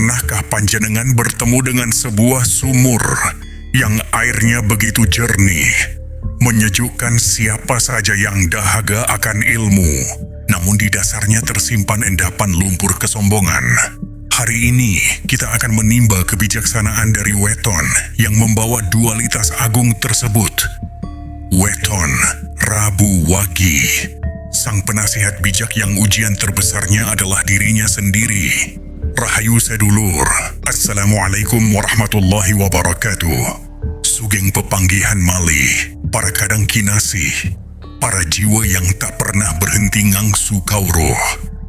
Pernahkah panjenengan bertemu dengan sebuah sumur yang airnya begitu jernih, menyejukkan siapa saja yang dahaga akan ilmu, namun di dasarnya tersimpan endapan lumpur kesombongan? Hari ini kita akan menimba kebijaksanaan dari Weton yang membawa dualitas agung tersebut. Weton Rabu Wagi, sang penasihat bijak yang ujian terbesarnya adalah dirinya sendiri. Rahayu sedulur, Assalamualaikum warahmatullahi wabarakatuh. Sugeng pepanggihan malih, para kadang kinasih, para jiwa yang tak pernah berhenti ngangsu kauruh.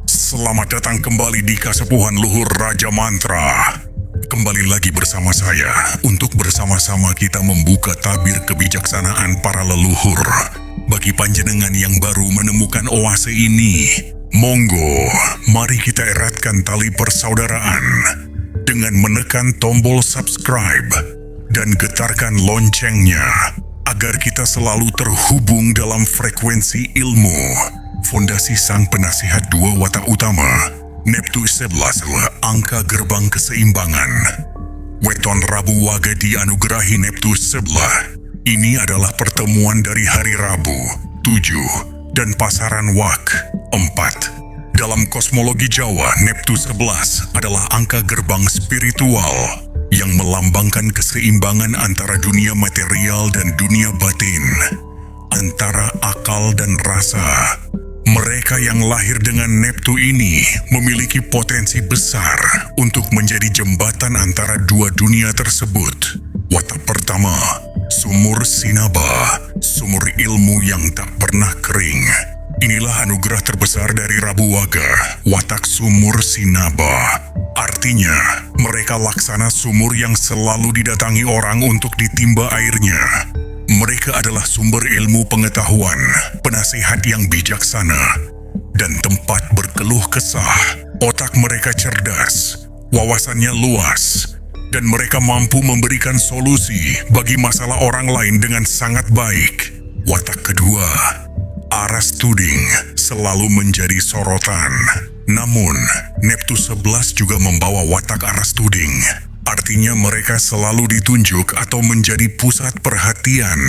Selamat datang kembali di Kasepuhan Luhur Raja Mantra. Kembali lagi bersama saya untuk bersama-sama kita membuka tabir kebijaksanaan para leluhur. Bagi panjenengan yang baru menemukan oase ini, monggo, mari kita eratkan tali persaudaraan dengan menekan tombol subscribe dan getarkan loncengnya agar kita selalu terhubung dalam frekuensi ilmu. Fondasi sang penasihat dua watak utama, Neptus 11 adalah angka gerbang keseimbangan. Weton Rabu Waga dianugerahi Neptus 11. Ini adalah pertemuan dari hari Rabu 7 dan pasaran Wak 4. Dalam kosmologi Jawa, Neptus 11 adalah angka gerbang spiritual yang melambangkan keseimbangan antara dunia material dan dunia batin, antara akal dan rasa. Mereka yang lahir dengan Neptu ini memiliki potensi besar untuk menjadi jembatan antara dua dunia tersebut. Watak pertama, Sumur Sinaba, sumur ilmu yang tak pernah kering. Inilah anugerah terbesar dari Rabu Waga, watak Sumur Sinaba. Artinya, mereka laksana sumur yang selalu didatangi orang untuk ditimba airnya. Mereka adalah sumber ilmu pengetahuan, penasihat yang bijaksana, dan tempat berkeluh kesah. Otak mereka cerdas, wawasannya luas, dan mereka mampu memberikan solusi bagi masalah orang lain dengan sangat baik. Watak kedua, Aras Tuding, selalu menjadi sorotan. Namun, Neptus 11 juga membawa watak Aras Tuding. Artinya mereka selalu ditunjuk atau menjadi pusat perhatian.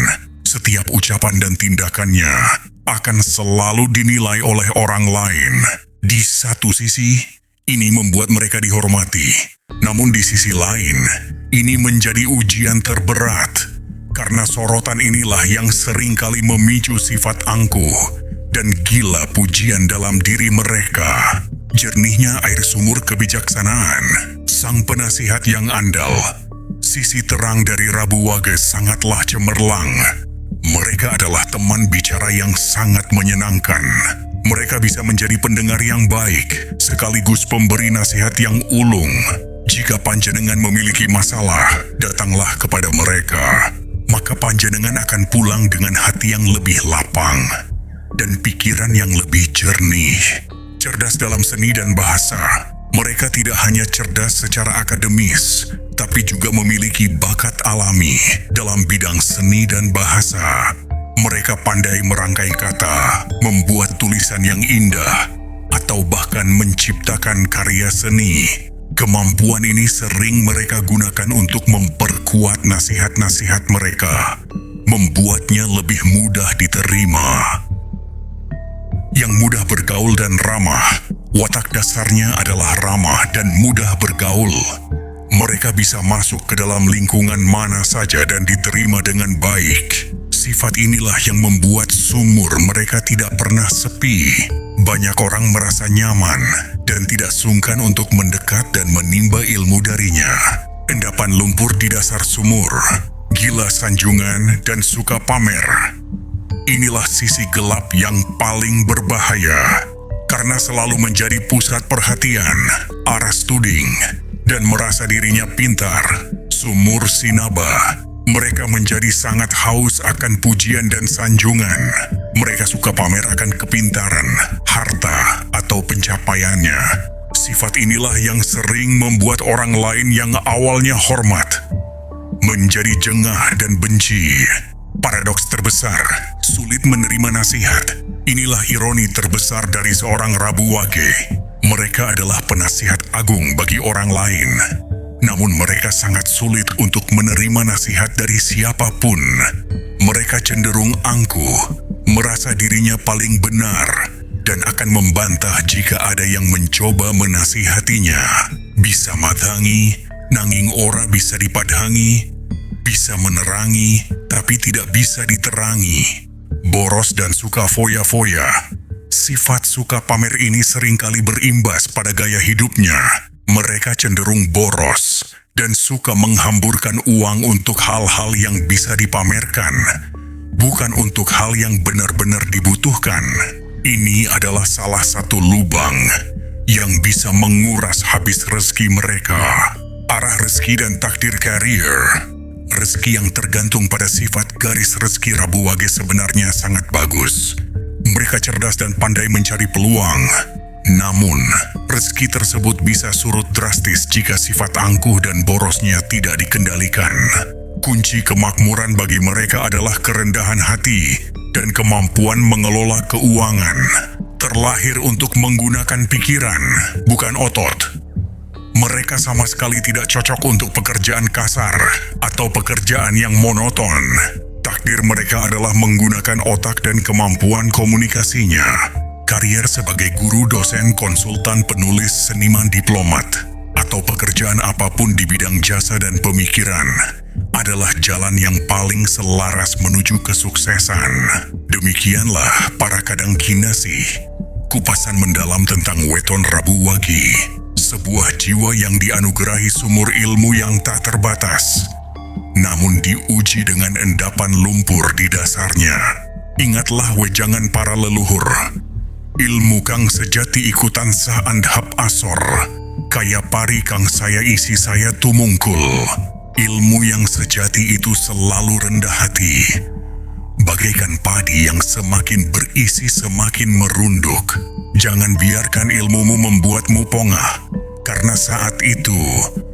Setiap ucapan dan tindakannya akan selalu dinilai oleh orang lain. Di satu sisi, ini membuat mereka dihormati. Namun di sisi lain, ini menjadi ujian terberat. Karena sorotan inilah yang seringkali memicu sifat angkuh dan gila pujian dalam diri mereka. Jernihnya air sumur kebijaksanaan, sang penasihat yang andal. Sisi terang dari Rabu Waga sangatlah cemerlang. Mereka adalah teman bicara yang sangat menyenangkan. Mereka bisa menjadi pendengar yang baik, sekaligus pemberi nasihat yang ulung. Jika panjenengan memiliki masalah, datanglah kepada mereka. Maka panjenengan akan pulang dengan hati yang lebih lapang dan pikiran yang lebih jernih. Cerdas dalam seni dan bahasa, mereka tidak hanya cerdas secara akademis, tapi juga memiliki bakat alami dalam bidang seni dan bahasa. Mereka pandai merangkai kata, membuat tulisan yang indah, atau bahkan menciptakan karya seni. Kemampuan ini sering mereka gunakan untuk memperkuat nasihat-nasihat mereka, membuatnya lebih mudah diterima. Yang mudah bergaul dan ramah, watak dasarnya adalah ramah dan mudah bergaul. Mereka bisa masuk ke dalam lingkungan mana saja dan diterima dengan baik. Sifat inilah yang membuat sumur mereka tidak pernah sepi. Banyak orang merasa nyaman dan tidak sungkan untuk mendekat dan menimba ilmu darinya. Endapan lumpur di dasar sumur, gila sanjungan, dan suka pamer. Inilah sisi gelap yang paling berbahaya. Karena selalu menjadi pusat perhatian, Aras Tuding, dan merasa dirinya pintar, Sumur Sinaba. Mereka menjadi sangat haus akan pujian dan sanjungan. Mereka suka pamer akan kepintaran, harta, atau pencapaiannya. Sifat inilah yang sering membuat orang lain yang awalnya hormat menjadi jengah dan benci. Paradoks terbesar, sulit menerima nasihat. Inilah ironi terbesar dari seorang Rabu Wage. Mereka adalah penasihat agung bagi orang lain. Namun mereka sangat sulit untuk menerima nasihat dari siapapun. Mereka cenderung angkuh, merasa dirinya paling benar, dan akan membantah jika ada yang mencoba menasihatinya. Bisa matangi, nanging ora bisa dipadhangi, bisa menerangi, tapi tidak bisa diterangi. Boros dan suka foya-foya. Sifat suka pamer ini seringkali berimbas pada gaya hidupnya. Mereka cenderung boros dan suka menghamburkan uang untuk hal-hal yang bisa dipamerkan, bukan untuk hal yang benar-benar dibutuhkan. Ini adalah salah satu lubang yang bisa menguras habis rezeki mereka. Arah rezeki dan takdir karier. Rezeki yang tergantung pada sifat garis rezeki Rabu Wage sebenarnya sangat bagus. Mereka cerdas dan pandai mencari peluang. Namun, rezeki tersebut bisa surut drastis jika sifat angkuh dan borosnya tidak dikendalikan. Kunci kemakmuran bagi mereka adalah kerendahan hati dan kemampuan mengelola keuangan. Terlahir untuk menggunakan pikiran, bukan otot. Mereka sama sekali tidak cocok untuk pekerjaan kasar atau pekerjaan yang monoton. Takdir mereka adalah menggunakan otak dan kemampuan komunikasinya. Karier sebagai guru, dosen, konsultan, penulis, seniman, diplomat, atau pekerjaan apapun di bidang jasa dan pemikiran adalah jalan yang paling selaras menuju kesuksesan. Demikianlah para kadang kinasi, kupasan mendalam tentang weton Rabu Wage. Sebuah jiwa yang dianugerahi sumur ilmu yang tak terbatas, namun diuji dengan endapan lumpur di dasarnya. Ingatlah wejangan para leluhur, ilmu kang sejati ikutan sa andhap asor, kaya pari kang saya isi saya tumungkul. Ilmu yang sejati itu selalu rendah hati, bagaikan padi yang semakin berisi semakin merunduk. Jangan biarkan ilmumu membuatmu pongah, karena saat itu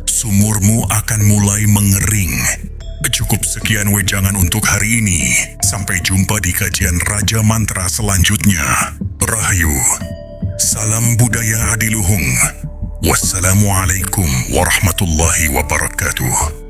sumurmu akan mulai mengering. Cukup sekian wejangan untuk hari ini. Sampai jumpa di kajian Raja Mantra selanjutnya. Rahayu. Salam budaya adiluhung. Wassalamualaikum warahmatullahi wabarakatuh.